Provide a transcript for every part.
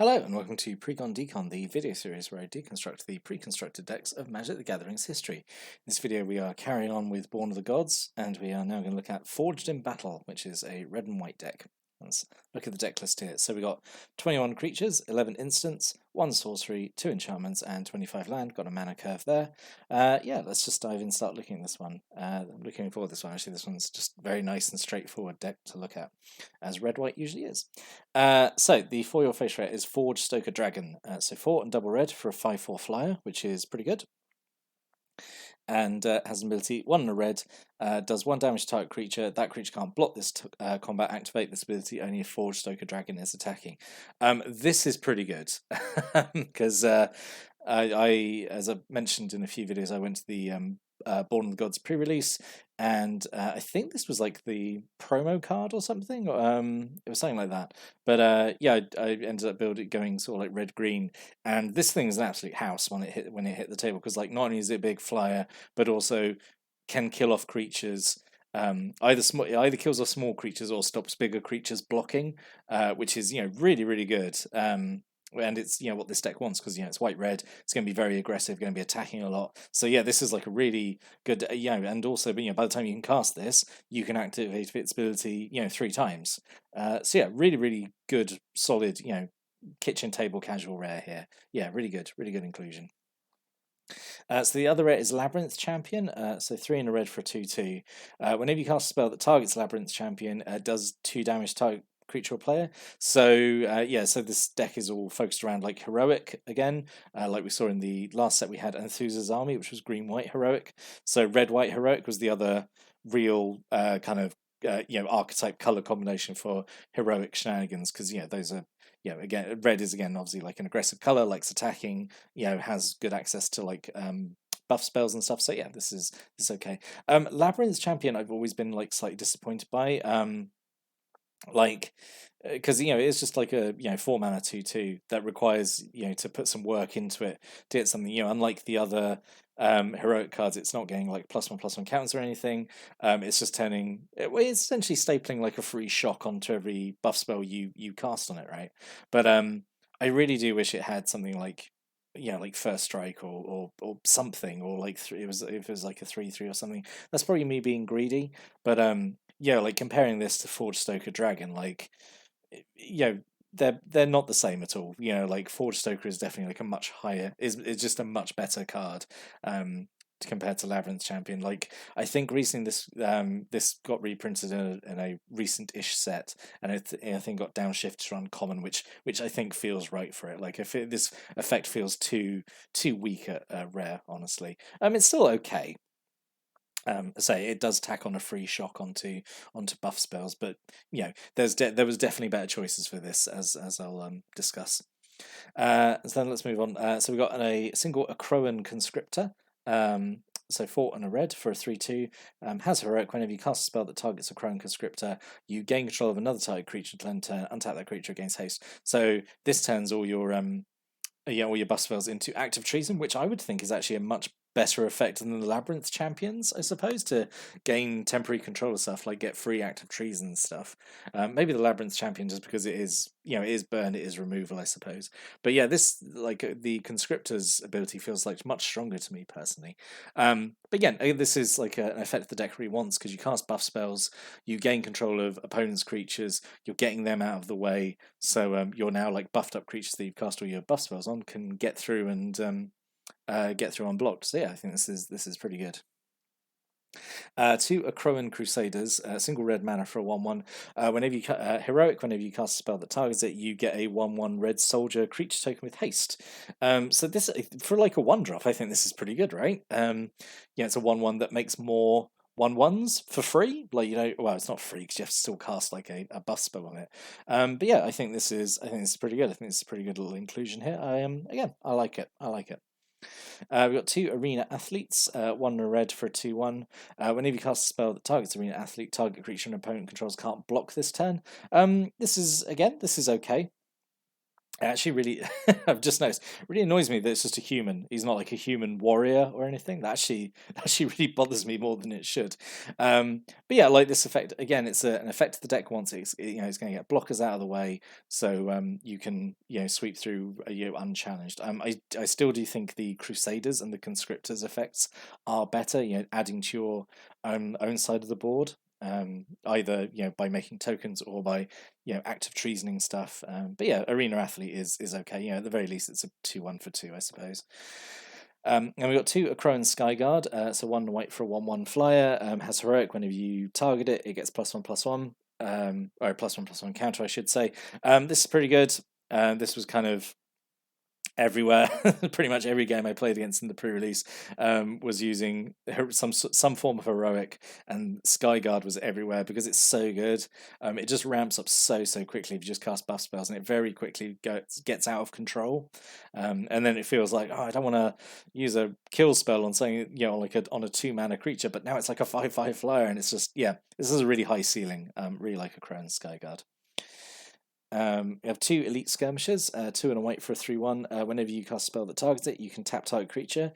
Hello and welcome to Precon Decon, the video series where I deconstruct the pre-constructed decks of Magic the Gathering's history. In this video we are carrying on with Born of the Gods, and we are now going to look at Forged in Battle, which is a red and white deck. Let's look at the deck list here. So we got 21 creatures, 11 instants, 1 sorcery, 2 enchantments, and 25 land. Got a mana curve there. Yeah, let's just dive in and start looking at this one. Looking forward to this one. Actually, this one's just very nice and straightforward deck to look at, as red-white usually is. So the foil face rate is Forge Stoker Dragon. So 4 and double red for a 5/4 flyer, which is pretty good. And has an ability 1 and a red, does 1 damage to target creature. That creature can't block this combat. Activate this ability only if Forge Stoker Dragon is attacking. This is pretty good because I, as I mentioned in a few videos, I went to the Born of the Gods pre-release, and I think this was like the promo card or something. It was something like that. But yeah, I ended up going sort of like red green, and this thing is an absolute house when it hit the table, because like not only is it a big flyer, but also can kill off creatures. Either kills off small creatures or stops bigger creatures blocking, which is really good. And it's what this deck wants, because it's white red. It's going to be very aggressive, going to be attacking a lot. So yeah, this is like a really good and also by the time you can cast this, you can activate its ability 3 times. So yeah, really good, solid kitchen table casual rare here. Yeah, really good inclusion. So the other rare is Labyrinth Champion. So 3 in a red for a 2/2. Whenever you cast a spell that targets Labyrinth Champion, does 2 damage to creature or player. So yeah, so this deck is all focused around like heroic again, like we saw in the last set we had Anthusa's Army, which was green-white heroic. So red-white heroic was the other real kind of archetype color combination for heroic shenanigans, because those are again, red is again obviously like an aggressive color, likes attacking, has good access to like buff spells and stuff. So yeah, this is okay. Labyrinth Champion I've always been like slightly disappointed by. Like, because it's just like a 4 mana 2/2 that requires to put some work into it to get something. Unlike the other heroic cards, it's not getting like +1/+1 counters or anything. It's just it's essentially stapling like a free shock onto every buff spell you cast on it, right? But I really do wish it had something like like first strike or something, or like if it was like a 3/3 or something. That's probably me being greedy, but yeah, like comparing this to Forge Stoker Dragon, like they're not the same at all. Like Forge Stoker is definitely like a much higher, is just a much better card compared to Labyrinth Champion. Like I think recently this got reprinted in a recent-ish set, and I think got downshifted to uncommon, which I think feels right for it. Like if this effect feels too weak at rare, honestly. It's still okay. Say it does tack on a free shock onto buff spells, but there was definitely better choices for this, as I'll discuss. So then let's move on. So we've got a single Acroan Conscriptor. So 4 and a red for a 3/2. Has heroic. Whenever you cast a spell that targets a Acroan Conscriptor, you gain control of another target creature to end turn. Untap that creature against haste. So this turns all your all your buff spells into active treason, which I would think is actually a much better effect than the Labyrinth Champions, I suppose, to gain temporary control of stuff, like get free active treason and stuff. Maybe the Labyrinth Champion just because it is burn, it is removal, I suppose. But yeah, this like the Conscriptor's ability feels like much stronger to me personally. But again, this is like an effect the deck really wants, because you cast buff spells, you gain control of opponents' creatures, you're getting them out of the way, so you're now like buffed up creatures that you've cast all your buff spells on can get through and get through unblocked. So yeah, I think this is pretty good. 2 Acroan Crusaders, single red mana for a 1/1. Whenever you heroic, whenever you cast a spell that targets it, you get a 1/1 red soldier creature token with haste. So this, for like a 1-drop, I think this is pretty good, right? It's a 1/1 that makes more 1/1s for free. Like well, it's not free because you have to still cast like a buff spell on it. But yeah, I think this is pretty good. I think this is a pretty good little inclusion here. Again, I like it. We've got 2 Arena Athletes, 1 in a red for a 2/1. Whenever you cast a spell that targets Arena Athlete, target creature and opponent controls can't block this turn. This is okay. Actually, really, I've just noticed. Really annoys me that it's just a human. He's not like a human warrior or anything. That actually really bothers me more than it should. But yeah, I like this effect again. It's an effect the deck wants. It's going to get blockers out of the way, so you can sweep through unchallenged. I still do think the Crusaders and the Conscriptors effects are better. Adding to your own side of the board. Either by making tokens or by active treasoning stuff. But yeah, Arena Athlete is okay. At the very least, it's a 2-1 for 2, I suppose. And we've got 2 Akroan Skyguard, so 1 white for a 1/1 flyer. Has heroic whenever you target it, it gets +1/+1, or +1/+1 counter, I should say. This is pretty good. This was kind of everywhere. Pretty much every game I played against in the pre-release was using some form of heroic, and Skyguard was everywhere because it's so good. It just ramps up so quickly if you just cast buff spells, and it very quickly gets out of control. And then it feels like, oh, I don't want to use a kill spell on something like on a 2-mana creature, but now it's like a 5/5 flyer, and it's just this is a really high ceiling. Really like a Crown Skyguard. We have 2 Elite Skirmishers, 2 and a white for a 3/1. Whenever you cast a spell that targets it, you can tap target creature.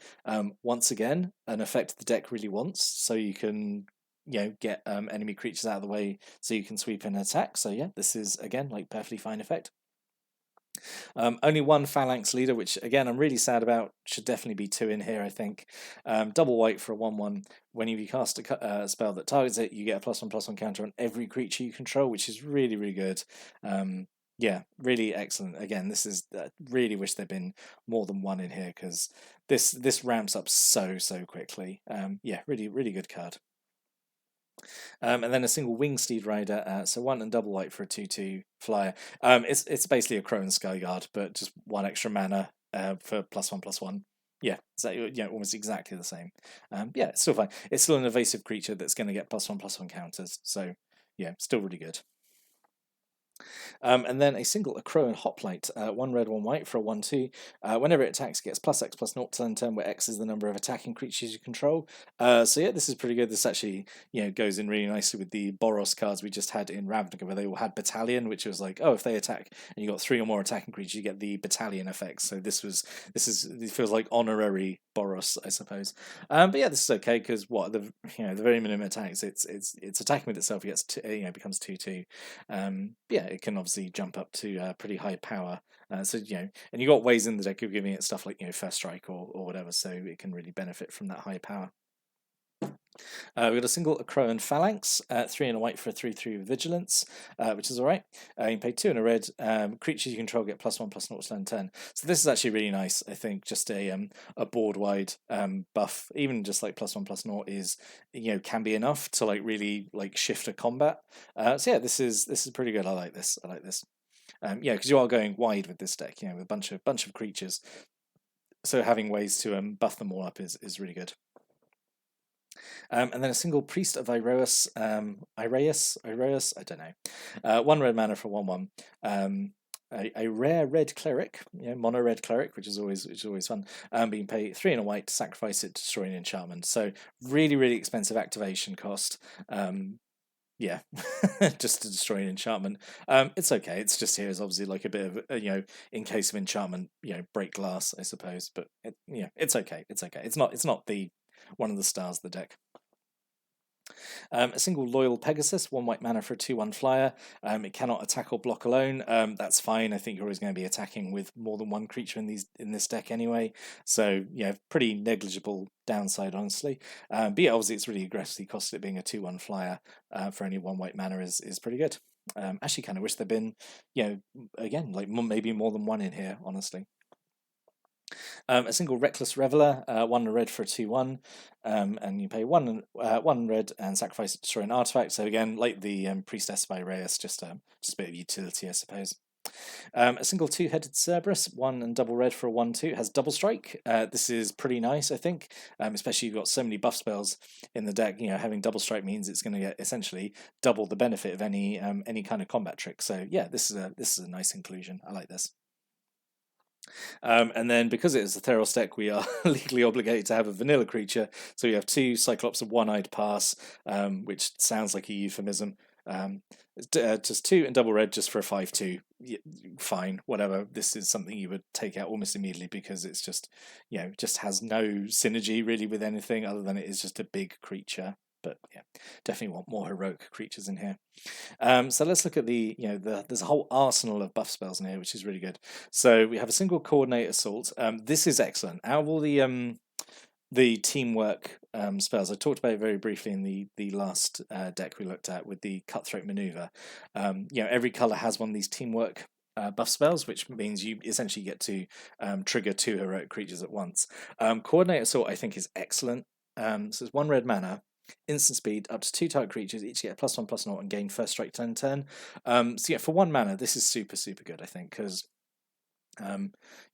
Once again, an effect the deck really wants, so you can get enemy creatures out of the way so you can sweep in and attack. So yeah, this is again like perfectly fine effect. Only 1 Phalanx Leader, which again I'm really sad about. Should definitely be 2 in here, I think. Double white for a 1/1. Whenever you cast a spell that targets it, you get a +1/+1 counter on every creature you control, which is really good. Yeah, really excellent. Again, this is really wish there'd been more than 1 in here because this ramps up so quickly. Yeah, really good card. And then a single Wing Steed Rider, so 1 and double white for a 2/2 flyer. It's basically a Crone Skyguard, but just 1 extra mana for +1/+1. Yeah, so almost exactly the same. Yeah, it's still fine. It's still an evasive creature that's going to get +1/+1 counters. So yeah, still really good. And then a single Akroan Hoplite, 1 red, 1 white for a 1/2. Whenever it attacks, it gets +X/+0 turn, where X is the number of attacking creatures you control. So yeah, this is pretty good. This actually goes in really nicely with the Boros cards we just had in Ravnica, where they all had Battalion, which was like, oh, if they attack and you got 3 or more attacking creatures, you get the Battalion effect. So it feels like honorary Boros, I suppose. But yeah, this is okay because the very minimum attacks, it's attacking with itself. It gets becomes 2/2. Yeah, it can obviously jump up to pretty high power. So and you got ways in the deck of giving it stuff like first strike or whatever, so it can really benefit from that high power. We've got a single Akroan Phalanx, 3 and a white for a 3/3 Vigilance, which is alright. You can pay 2 and a red. Creatures you control get +1/+0 turn. So this is actually really nice. I think just a board wide buff, even just like +1/+0 is can be enough to like really like shift a combat. So yeah, this is pretty good. I like this. Yeah, because you are going wide with this deck. With a bunch of creatures. So having ways to buff them all up is really good. And then a single Priest of Iroas, Ireus, I don't know. 1 red mana for 1/1. A rare red cleric, mono red cleric, which is always fun. But you can pay 3 and a white to sacrifice it to destroy an enchantment. So really expensive activation cost. Yeah, just to destroy an enchantment. It's okay. It's just here is obviously like a bit of in case of enchantment, break glass, I suppose. But it's okay. It's okay. It's not the one of the stars of the deck. A single Loyal Pegasus, 1 white mana for a 2/1 flyer. It cannot attack or block alone. That's fine. I think you're always going to be attacking with more than 1 creature in this deck anyway. So pretty negligible downside, honestly. But yeah, obviously it's really aggressively costed, it being a 2/1 flyer for only 1 white mana is pretty good. Actually, kind of wish there'd been again like maybe more than 1 in here, honestly. A single Reckless Reveler, 1 red for a 2/1, and you pay 1 red and sacrifice it to destroy an artifact. So again, like the Priestess of Ireus, just a bit of utility, I suppose. A single 2-headed Cerberus, 1 and double red for a 1/2. It has double strike. This is pretty nice, I think, especially you've got so many buff spells in the deck. Having double strike means it's going to get essentially double the benefit of any kind of combat trick. So yeah, this is a nice inclusion. I like this. And then because it is a Theros deck, we are legally obligated to have a vanilla creature. So we have 2 Cyclops of One-Eyed Pass, which sounds like a euphemism. Just 2 and double red just for a 5/2. fine, whatever. This is something you would take out almost immediately because it's just, just has no synergy really with anything other than it is just a big creature. But yeah, definitely want more heroic creatures in here. So let's look at there's a whole arsenal of buff spells in here, which is really good. So we have a single coordinate assault. This is excellent. Out of all the teamwork spells, I talked about it very briefly in the last deck we looked at with the cutthroat maneuver. Every color has one of these teamwork buff spells, which means you essentially get to trigger 2 heroic creatures at once. Coordinate assault, I think, is excellent. So it's 1 red mana, instant speed, up to 2 target creatures, each get a +1/+0 and gain first strike turn. So yeah, for 1 mana, this is super good, I think, because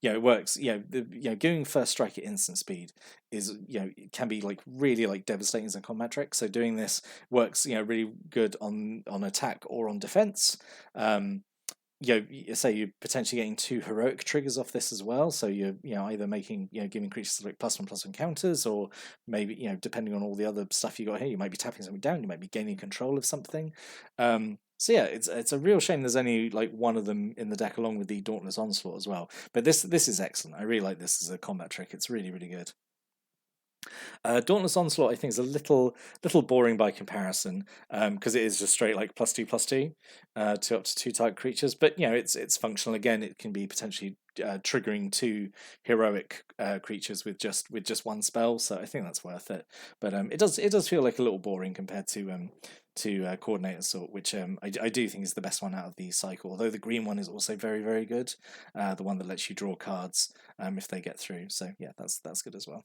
it works. Giving first strike at instant speed is, it can be like really like devastating as a combat trick. So doing this works, really good on attack or on defense. Say you're potentially getting 2 heroic triggers off this as well. So you're, either making, giving creatures like +1/+1 counters, or maybe, depending on all the other stuff you got here, you might be tapping something down, you might be gaining control of something. So yeah, it's a real shame there's only like one of them in the deck along with the Dauntless Onslaught as well. But this is excellent. I really like this as a combat trick. It's really good. Dauntless Onslaught, I think, is a little boring by comparison, because it is just straight like +2/+2 to up to 2 target creatures. But it's functional. Again, it can be potentially triggering 2 heroic creatures with just 1 spell. So I think that's worth it. But it does feel like a little boring compared to Coordinate Assault, which I do think is the best one out of the cycle. Although the green one is also very good. The one that lets you draw cards if they get through. So yeah, that's good as well.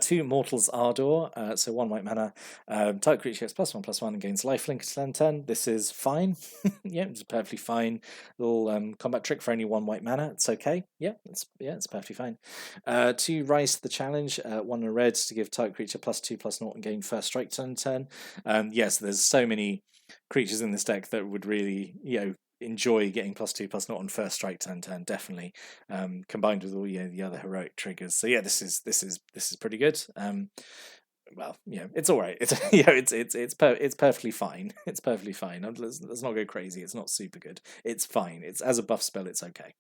2 Mortal's Ardor, so 1 white mana. Target creature gets +1/+1 and gains lifelink to turn. This is fine. Yeah, it's a perfectly fine little combat trick for only 1 white mana. It's okay. Yeah, it's perfectly fine. 2 Rise to the Challenge, 1 red to give target creature +2/+0 and gain first strike turn. Yes, there's so many creatures in this deck that would really, enjoy getting +2/+0 on first strike turn, definitely, combined with all the other heroic triggers. So yeah, this is pretty good. Well, it's all right. It's it's perfectly fine. It's perfectly fine. Let's not go crazy. It's not super good. It's fine. It's, as a buff spell, it's okay.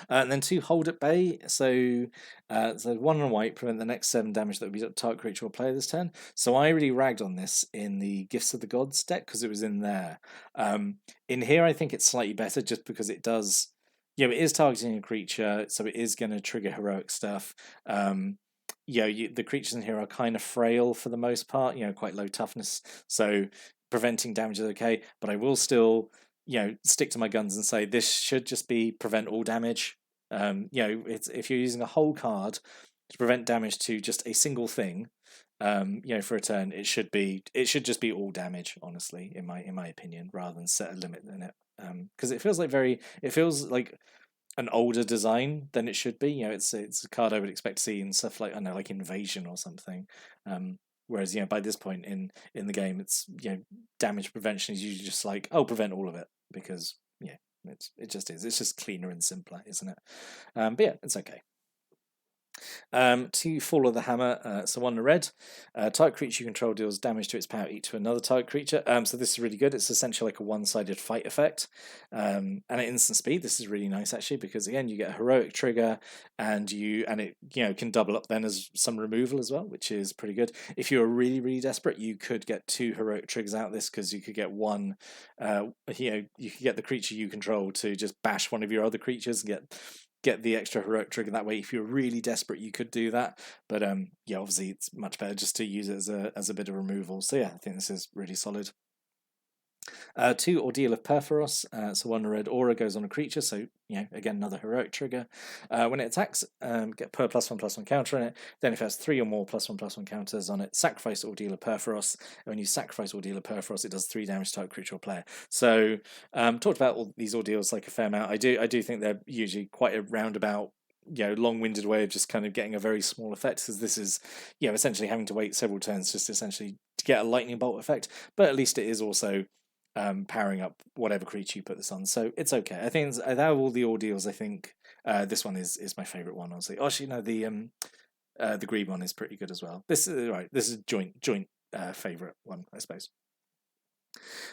And then 2 Hold at Bay, so 1 and white, prevent the next 7 damage that would be to target creature or player this turn. So I really ragged on this in the Gifts of the Gods deck because it was in there. In here, I think it's slightly better just because it does, it is targeting a creature, so it is going to trigger heroic stuff. The creatures in here are kind of frail for the most part, quite low toughness, so preventing damage is okay, but I will still stick to my guns and say this should just be prevent all damage. It's, if you're using a whole card to prevent damage to just a single thing, for a turn, it should just be all damage, honestly, in my opinion, rather than set a limit in it. Because it feels like an older design than it should be. It's a card I would expect to see in stuff like, I don't know, like Invasion or something. Whereas by this point in the game, it's damage prevention is usually just like, oh, prevent all of it, because it just is. It's just cleaner and simpler, isn't it? But yeah, it's okay. 2 Fall of the Hammer, so 1 red. Target creature you control deals damage to its power each to another target creature. So this is really good. It's essentially like a one-sided fight effect. And at instant speed, this is really nice actually, because again you get a heroic trigger, and it can double up then as some removal as well, which is pretty good. If you're really desperate, you could get 2 heroic triggers out of this, because you could get one. You could get the creature you control to just bash one of your other creatures and get the extra heroic trigger that way. If you're really desperate, you could do that, but obviously it's much better just to use it as a bit of removal. So yeah, I think this is really solid. 2 Ordeal of Perforos, so 1 red aura goes on a creature, so again another heroic trigger. When it attacks, get per +1/+1 counter on it. Then if it has 3 or more +1/+1 counters on it, sacrifice Ordeal of Perforos. And when you sacrifice Ordeal of Perforos, it does 3 damage to target creature or player. So talked about all these ordeals like a fair amount. I do think they're usually quite a roundabout, long-winded way of just kind of getting a very small effect, because this is essentially having to wait several turns just essentially to get a lightning bolt effect, but at least it is also powering up whatever creature you put this on, so it's okay. I think out of all the ordeals, I think this one is my favorite one, honestly. Actually, no, the green one is pretty good as well. This is right. This is joint favorite one, I suppose.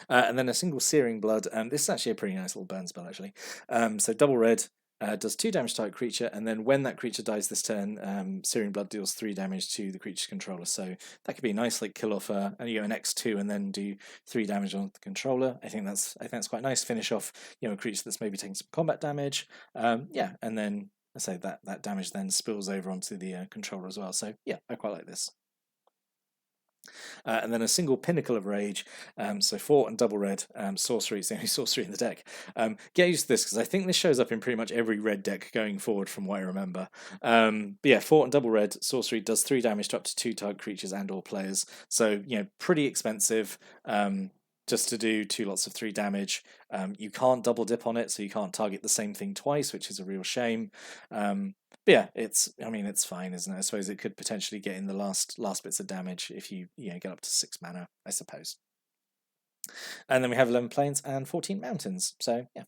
And then a single Searing Blood. This is actually a pretty nice little burn spell, actually. So double red, does 2 damage to target creature, and then when that creature dies this turn, Searing Blood deals 3 damage to the creature's controller. So that could be a nice, like, kill off an X2 and then do 3 damage on the controller. I think that's quite nice. Finish off a creature that's maybe taking some combat damage. Yeah, and then I say that damage then spills over onto the controller as well. So yeah, I quite like this. And then a single Pinnacle of Rage, so 4 and double red, sorcery, it's the only sorcery in the deck. Get used to this, because I think this shows up in pretty much every red deck going forward from what I remember. But yeah, 4 and double red, sorcery, does 3 damage to up to 2 target creatures and or players, so pretty expensive. Just to do 2 lots of 3 damage. You can't double dip on it, so you can't target the same thing twice, which is a real shame. But yeah, it's fine, isn't it? I suppose it could potentially get in the last bits of damage if you get up to 6 mana, I suppose. And then we have 11 plains and 14 mountains. So yeah.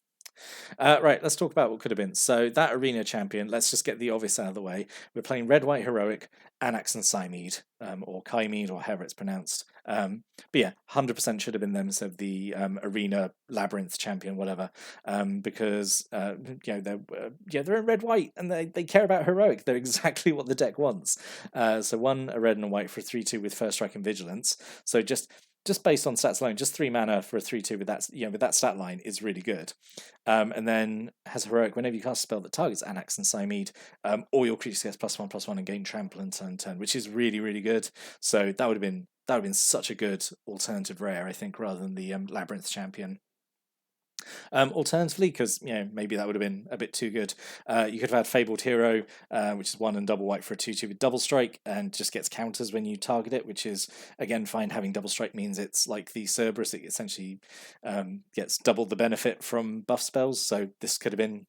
Right, let's talk about what could have been. So that arena champion, let's just get the obvious out of the way. We're playing Red, White, Heroic, Anax and Cymede, or Kymede, or however it's pronounced. But yeah, 100% should have been them instead of the arena labyrinth champion, whatever. Because they're in Red, White, and they care about Heroic. They're exactly what the deck wants. So a red and a white for 3/2 with First Strike and Vigilance. So just based on stats alone, just 3 mana for a 3/2 with that stat line is really good. And then has Heroic, whenever you cast a spell that targets Anax and Cymede, all your creatures get +1/+1 and gain trample and turn, which is really, really good. So that would have been such a good alternative rare, I think, rather than the Labyrinth champion. Alternatively, because maybe that would have been a bit too good, you could have had Fabled Hero, which is 1 and double white for a 2/2 with double strike, and just gets counters when you target it, which is again fine. Having double strike means it's like the Cerberus; it essentially gets double the benefit from buff spells. So this could have been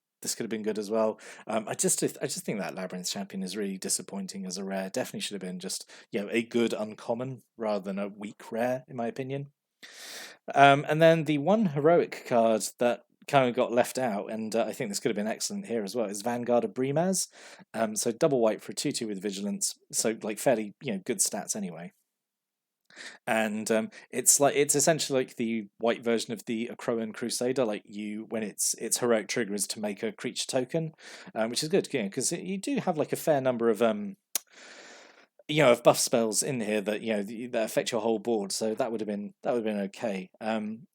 good as well. I just think that Labyrinth champion is really disappointing as a rare. Definitely should have been just a good uncommon rather than a weak rare, in my opinion. And then the one heroic card that kind of got left out, and I think this could have been excellent here as well, is Vanguard of Brimaz. So double white for a 2/2 with Vigilance, so like fairly good stats anyway. And it's essentially like the white version of the Acroan Crusader. Like when its heroic trigger is to make a creature token, which is good, because you do have like a fair number of of buff spells in here that that affect your whole board, so that would have been okay.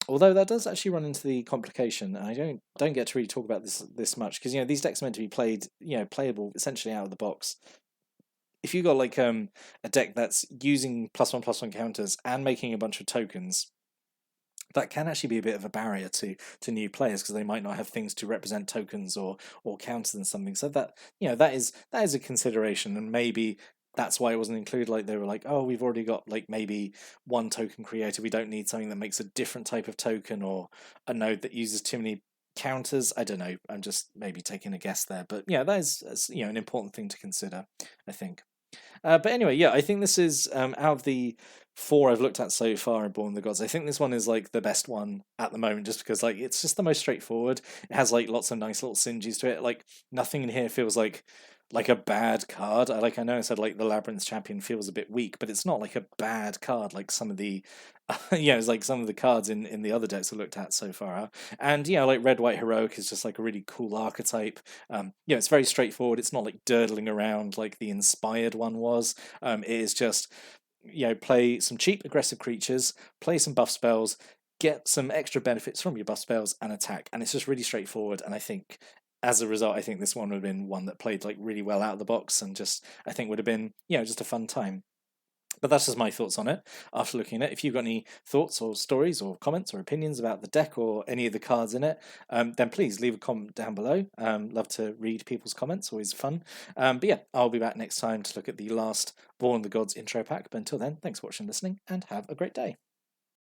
Although that does actually run into the complication, and I don't get to really talk about this much, because these decks are meant to be played playable essentially out of the box. If you got like a deck that's using +1/+1 counters and making a bunch of tokens, that can actually be a bit of a barrier to new players, because they might not have things to represent tokens or counters and something. So that that is a consideration, and maybe that's why it wasn't included. Like they were like, oh, we've already got like maybe one token creator. We don't need something that makes a different type of token, or a node that uses too many counters. I don't know. I'm just maybe taking a guess there, but that is an important thing to consider, I think. But anyway, yeah, I think this is out of the 4 I've looked at so far in Born of the Gods, I think this one is like the best one at the moment, just because like it's just the most straightforward. It has like lots of nice little synergies to it. Like nothing in here feels like a bad card. I know I said like the Labyrinth champion feels a bit weak, but it's not like a bad card like some of the it's like some of the cards in the other decks I looked at so far. And like Red White Heroic is just like a really cool archetype. It's very straightforward. It's not like durdling around like the Inspired one was. It is just play some cheap aggressive creatures, play some buff spells, get some extra benefits from your buff spells, and attack. And it's just really straightforward. And I think as a result, I think this one would have been one that played like really well out of the box, and just I think would have been just a fun time. But that's just my thoughts on it after looking at it. If you've got any thoughts or stories or comments or opinions about the deck or any of the cards in it, then please leave a comment down below. Love to read people's comments, always fun. But yeah, I'll be back next time to look at the last Born of the Gods intro pack. But until then, thanks for watching and listening, and have a great day.